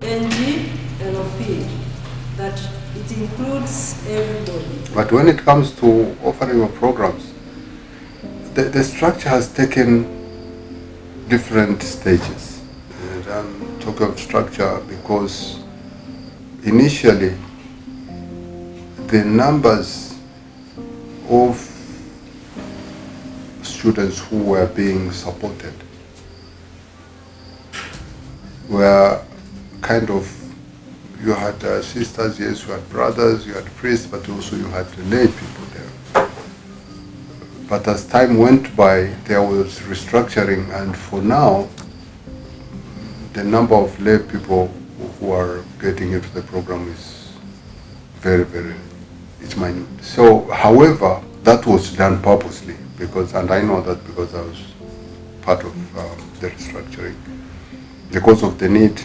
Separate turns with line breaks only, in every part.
NGLP, that it includes everybody.
But when it comes to offering of programs, the structure has taken different stages. And I'm talking of structure because initially the numbers of students who were being supported were kind of, you had sisters, yes, you had brothers, you had priests, but also you had lay people there. But as time went by, there was restructuring, and for now, the number of lay people who are getting into the program is very, it's minute. So, however, that was done purposely, because, and I know that because I was part of the restructuring, because of the need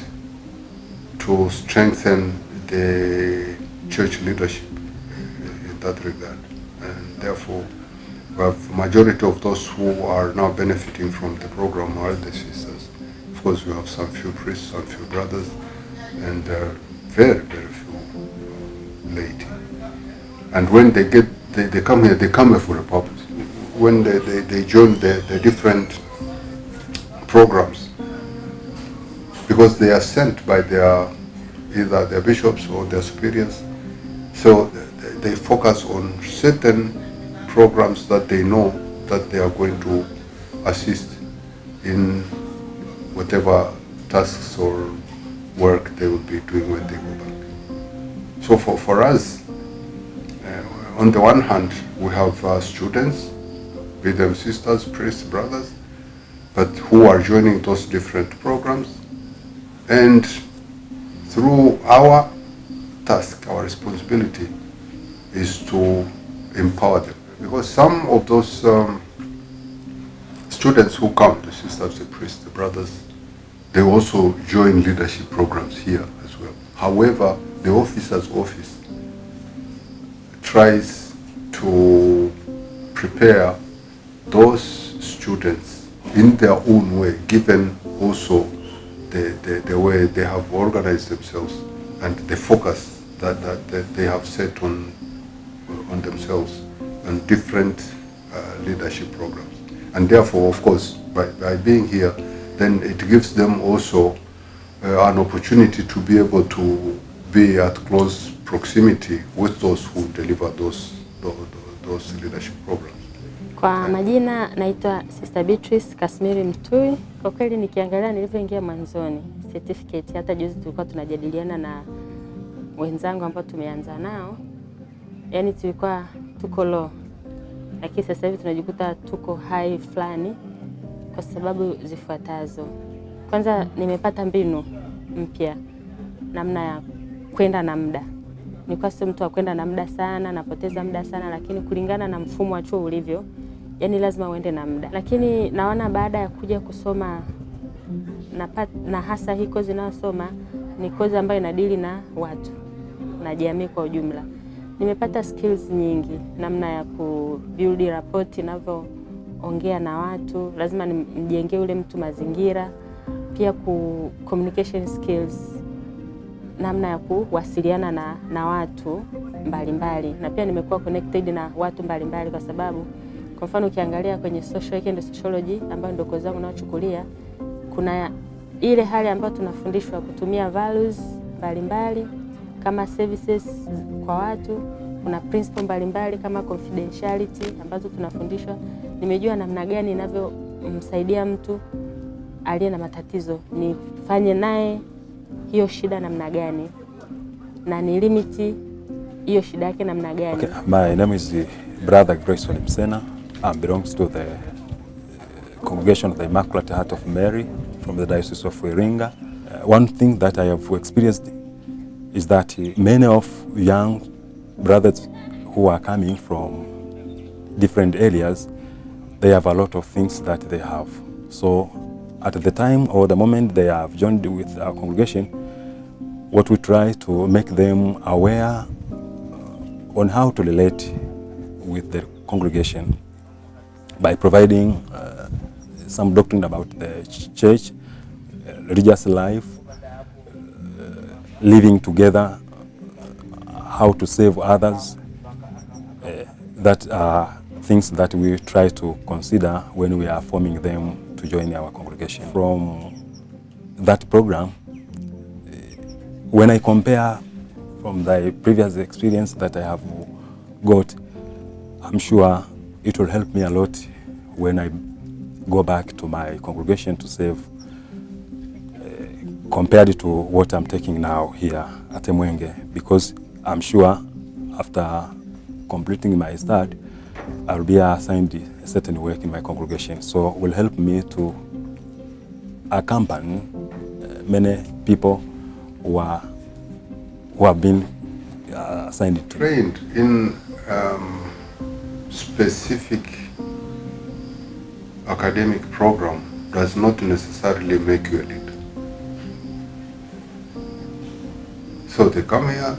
to strengthen the church leadership in that regard. And therefore, we have majority of those who are now benefiting from the program are the sisters. Of course, we have some few priests, some few brothers, and very few laity. And when they come here, they come here for a purpose. When they join the different programs, because they are sent by either their bishops or their superiors, so they focus on certain programs that they know that they are going to assist in whatever tasks or work they will be doing when they go back. So for us, on the one hand, we have students, be them sisters, priests, brothers, but who are joining those different programs. And through our task, our responsibility is to empower them. Because some of those students who come, the sisters, the priests, the brothers, they also join leadership programs here as well. However, the officer's office tries to prepare those students in their own way, given also the way they have organized themselves and the focus that they have set on themselves and different leadership programs. And therefore, of course, by being here, then it gives them also an opportunity to be able to be at close proximity with those who deliver those leadership programs.
Kwa majina naitwa Sister Beatrice Kasmiri Mtui. Kwa kweli nikiangalia nilivyoingia mwanzoni certificate, hata juzi tulikuwa tunajadiliana na wenzangu ambao tumeanza nao, yani tulikuwa tuko low, lakini sasa hivi tunajikuta tuko high fulani kwa sababu zifuatazo. Kwanza nimepata mbinu mpya namna ya kwenda na muda. Nilikuwa sio mtu wa kwenda na muda sana, napoteza muda sana, lakini kulingana na mfumo wa chuo ulivyo, yani lazima uende na muda. Lakini naona baada ya kuja kusoma na hasa hii kozi ninayosoma ni kozi ambayo inadili na watu na jamii kwa ujumla. Nimepata skills nyingi, namna ya kubuild rapport, ninavyoongea na watu, lazima nimjengee ule mtu mazingira, pia communication skills, namna ya kuwasiliana na watu mbalimbali, na pia nimekuwa connected na watu mbalimbali kwa sababu kwa mfano ukiangalia kwenye social work and sociology ambayo ndio kozi yangu ninayochukulia, kuna ile hali ambayo tunafundishwa kutumia values mbalimbali kama services kwa watu, kuna principle mbalimbali kama confidentiality ambazo tunafundishwa. Nimejua namna gani inavyomsaidia mtu aliye na matatizo, nifanye naye hiyo shida namna gani na ni limiti hiyo shida yake namna gani.
Okay, my name is Brother Grayson Msena. I belongs to the congregation of the Immaculate Heart of Mary from the Diocese of Iringa. One thing that I have experienced is that many of young brothers who are coming from different areas, they have a lot of things that they have. So at the time or the moment they have joined with our congregation, what we try to make them aware on how to relate with the congregation by providing some doctrine about the church, religious life, living together, how to save others. That are things that we try to consider when we are forming them to join our congregation. From that program, when I compare from the previous experience that I have got, I'm sure it will help me a lot when I go back to my congregation to serve, compared to what I'm taking now here at Mwenge, because I'm sure after completing my study, I'll be assigned a certain work in my congregation. So it will help me to accompany many people who have been assigned to.
Trained in specific academic program does not necessarily make you a leader. So they come here,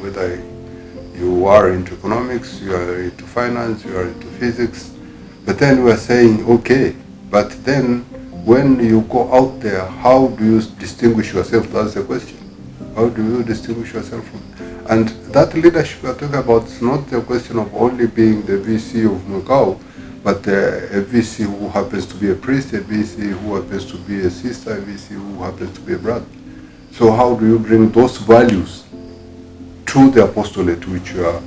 whether you are into economics, you are into finance, you are into physics, but then we are saying, okay, but then when you go out there, how do you distinguish yourself? That's the question. How do you distinguish yourself from? And that leadership we are talking about is not the question of only being the VC of Mwenge, but a VC who happens to be a priest, a VC who happens to be a sister, a VC who happens to be a brother. So how do you bring those values to the apostolate which you are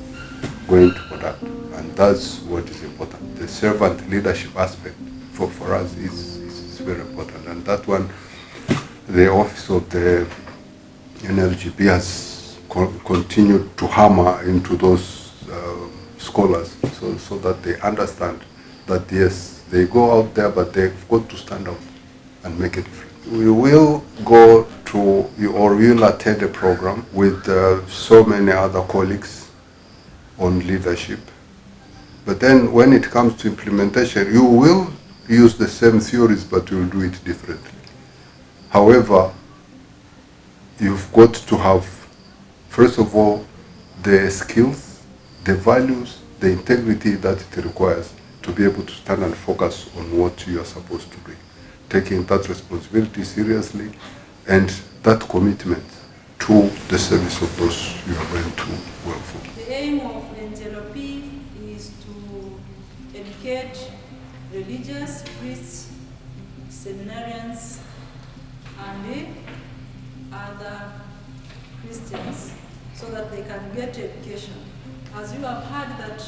going to conduct? And that's what is important. The servant leadership aspect for us is very important. And that one, the office of the NLGP has continued to hammer into those scholars so that they understand that yes, they go out there, but they've got to stand out and make a difference. We will go to, or we will attend a program with so many other colleagues on leadership. But then when it comes to implementation, you will use the same theories, but you will do it differently. However, you've got to have, first of all, the skills, the values, the integrity that it requires to be able to stand and focus on what you are supposed to do. Taking that responsibility seriously and that commitment to the service of those you are going to work for.
The aim of NGLP is to educate religious priests, seminarians, and other Christians so that they can get education. As you have heard that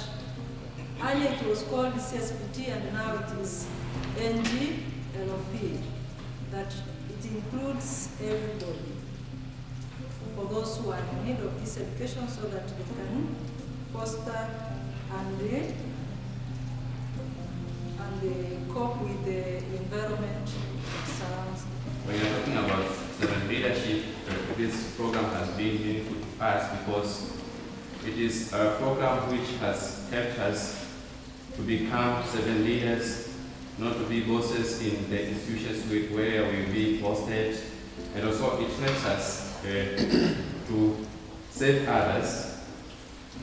earlier it was called CSPT and now it is NGLP, that it includes everybody for those who are in need of this education so that they can foster and cope with the environment that surrounds them.
When you're talking about servant leadership, this program has been meaningful to us because it is a program which has helped us to become servant leaders, not to be bosses in the institutions where we will be posted, and also it helps us to serve others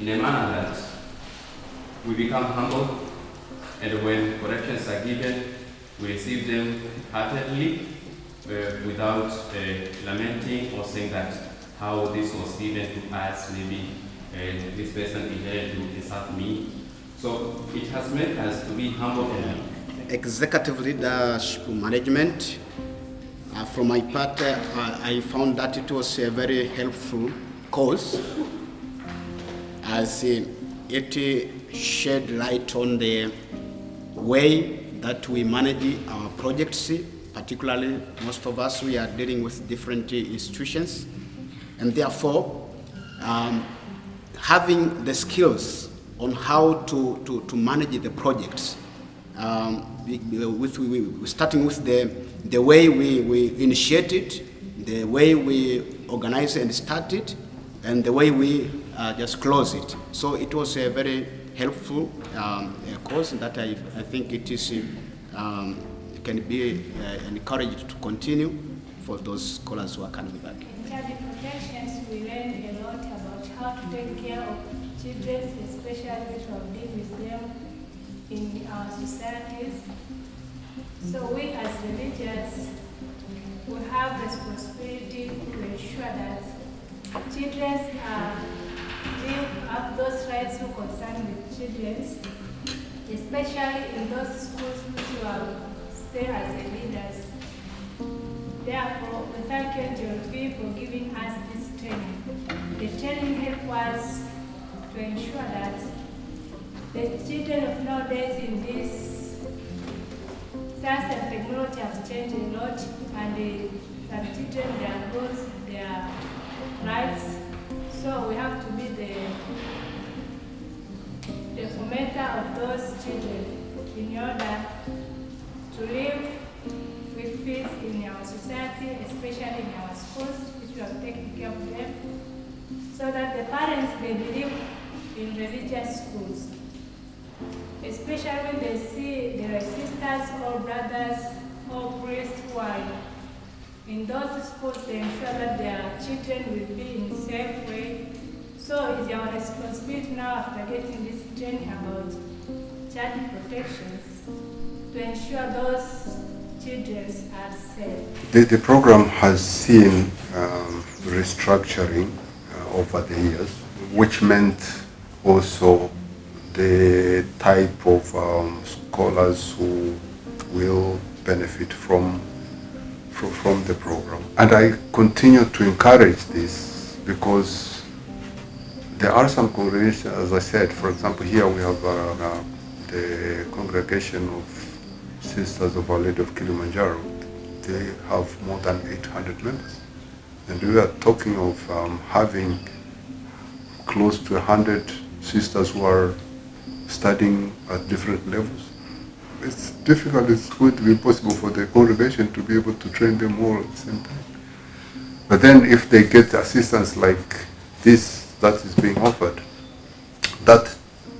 in a manner that we become humble, and when corrections are given, we receive them heartedly without lamenting or saying that how this was given to us, maybe this person intended to insult me. So it has made us to be humble and
executive leadership management. From my part, I found that it was a very helpful course as it shed light on the way that we manage our projects. Particularly, most of us, we are dealing with different institutions, and therefore having the skills on how to manage the projects, starting with the way we initiate it, the way we organize and start it, and the way we just close it. So it was a very helpful course that I think it is can be encouraged to continue for those scholars who are coming back.
In child protections, we learned a lot about how to take care of children, especially which will deal with them in our societies. So we as religious, we have responsibility to ensure that children live up those rights who concern with children, especially in those schools which will stay as a leaders. Therefore, we thank NGLP for giving us this training. The training helps us to ensure that the children of nowadays in this science and technology have changed a lot, and some children, their goals, their rights. So we have to be the fomenter of those children in order to live with peace in our society, especially in our schools, which we have taken care of them, so that the parents, they believe in religious schools, especially when they see their sisters or brothers or priests who are in those schools. They ensure that their children will be in a safe way. So it's our responsibility now, after getting this training about child protections, to ensure those children are safe.
The program has seen restructuring over the years, which meant also the type of scholars who will benefit from the program. And I continue to encourage this because there are some congregations, as I said, for example, here we have the congregation of Sisters of Our Lady of Kilimanjaro. They have more than 800 members. And we are talking of having close to 100 sisters who are studying at different levels. It's difficult, it's going to be impossible for the congregation to be able to train them all at the same time. But then if they get assistance like this that is being offered, that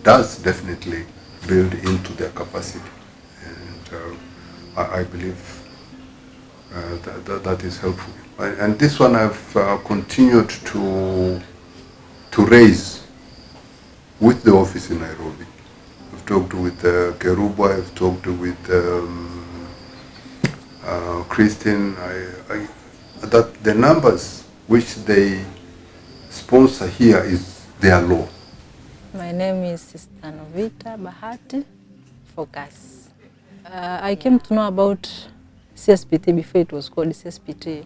does definitely build into their capacity. And I believe that is helpful. And this one I've continued to raise with the office in Nairobi. I've talked with Keruba, I've talked with Christine, that the numbers which they sponsor here is their law.
My name is Sister Novita Bahati Focus. I came to know about CSPT before it was called CSPT.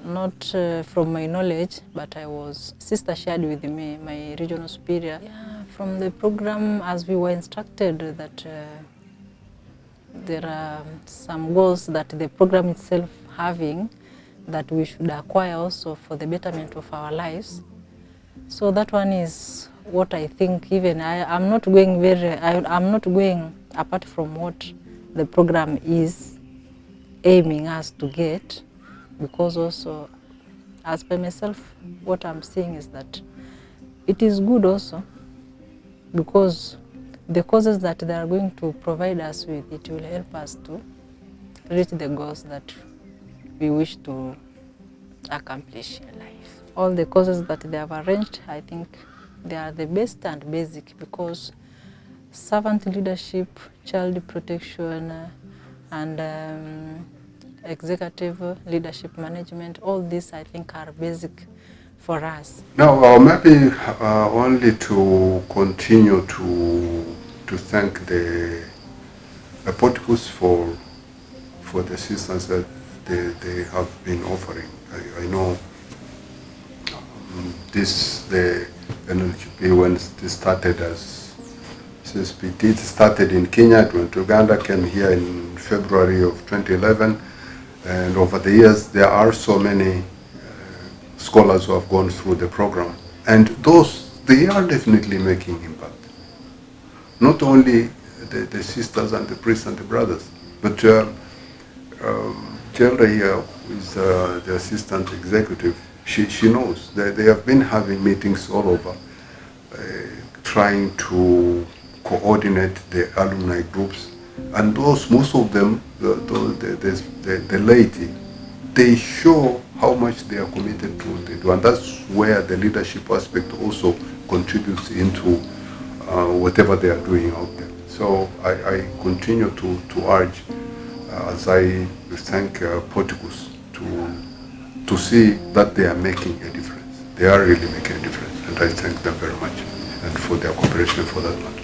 Not from my knowledge, but sister shared with me, my regional superior. Yeah, from the program, as we were instructed that there are some goals that the program itself having that we should acquire also for the betterment of our lives. So that one is what I think. Even I'm not going apart from what the program is aiming us to get. Because also, as per myself, what I'm seeing is that it is good also, because the causes that they are going to provide us with, it will help us to reach the goals that we wish to accomplish in life. All the causes that they have arranged, I think they are the best and basic, because servant leadership, child protection, and executive leadership management, all these I think are basic for us.
Now, maybe only to continue to thank the porticos for the assistance that they have been offering. I know the NGLP, when it started as CSPT, it started in Kenya, it went to Uganda, came here in February of 2011. And over the years, there are so many scholars who have gone through the program. And they are definitely making impact. Not only the sisters and the priests and the brothers, but Chelda here, who is the assistant executive, she knows that they have been having meetings all over, trying to coordinate the alumni groups. And most of them, the laity, they show how much they are committed to what they do. And that's where the leadership aspect also contributes into whatever they are doing out there. So I continue to urge, as I thank Portugus, to see that they are making a difference. They are really making a difference, and I thank them very much and for their cooperation for that matter.